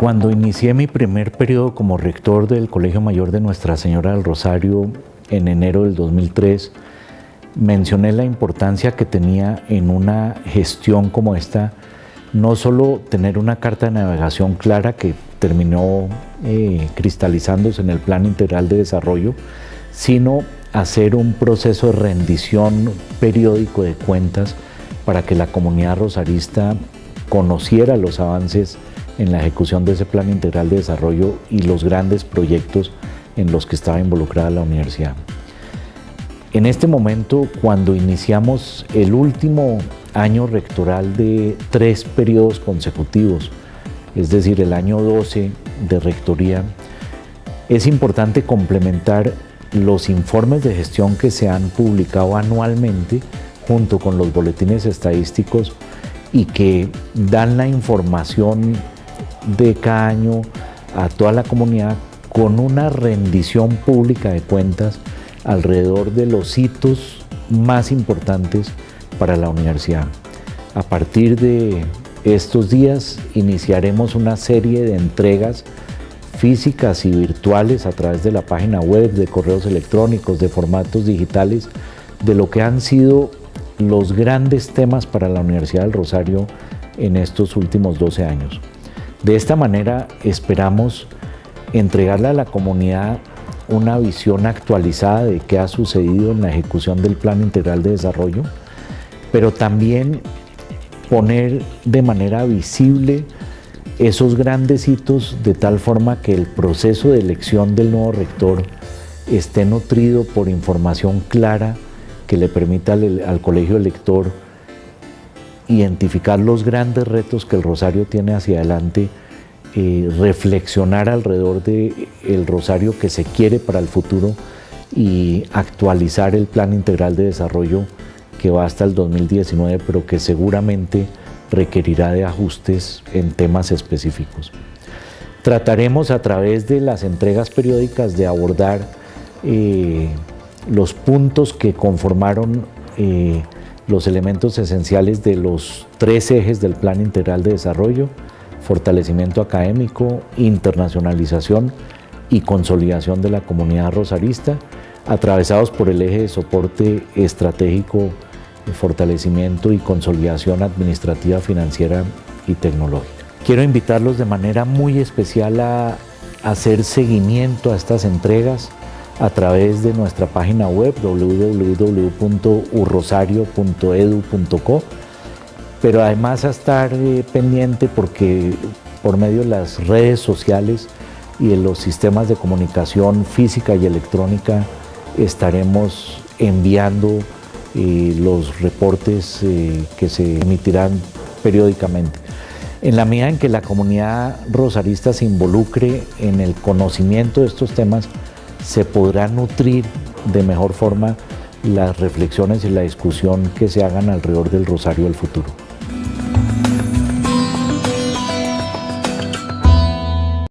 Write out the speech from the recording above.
Cuando inicié mi primer periodo como rector del Colegio Mayor de Nuestra Señora del Rosario en enero del 2003, mencioné la importancia que tenía en una gestión como esta, no solo tener una carta de navegación clara que terminó cristalizándose en el Plan Integral de Desarrollo, sino hacer un proceso de rendición periódico de cuentas para que la comunidad rosarista conociera los avances en la ejecución de ese Plan Integral de Desarrollo y los grandes proyectos en los que estaba involucrada la universidad. En este momento, cuando iniciamos el último año rectoral de 3 periodos consecutivos, es decir, el año 12 de rectoría, es importante complementar los informes de gestión que se han publicado anualmente junto con los boletines estadísticos y que dan la información de cada año a toda la comunidad con una rendición pública de cuentas alrededor de los hitos más importantes para la universidad. A partir de estos días iniciaremos una serie de entregas físicas y virtuales a través de la página web, de correos electrónicos, de formatos digitales, de lo que han sido los grandes temas para la Universidad del Rosario en estos últimos 12 años. De esta manera esperamos entregarle a la comunidad una visión actualizada de qué ha sucedido en la ejecución del Plan Integral de Desarrollo, pero también poner de manera visible esos grandes hitos de tal forma que el proceso de elección del nuevo rector esté nutrido por información clara que le permita al colegio elector identificar los grandes retos que el Rosario tiene hacia adelante, reflexionar alrededor del Rosario que se quiere para el futuro y actualizar el Plan Integral de Desarrollo que va hasta el 2019, pero que seguramente requerirá de ajustes en temas específicos. Trataremos a través de las entregas periódicas de abordar los puntos que conformaron los elementos esenciales de los 3 ejes del Plan Integral de Desarrollo: fortalecimiento académico, internacionalización y consolidación de la comunidad rosarista, atravesados por el eje de soporte estratégico, fortalecimiento y consolidación administrativa, financiera y tecnológica. Quiero invitarlos de manera muy especial a hacer seguimiento a estas entregas a través de nuestra página web www.urrosario.edu.co, pero además a estar pendiente porque por medio de las redes sociales y de los sistemas de comunicación física y electrónica estaremos enviando los reportes que se emitirán periódicamente. En la medida en que la comunidad rosarista se involucre en el conocimiento de estos temas, se podrá nutrir de mejor forma las reflexiones y la discusión que se hagan alrededor del Rosario del futuro.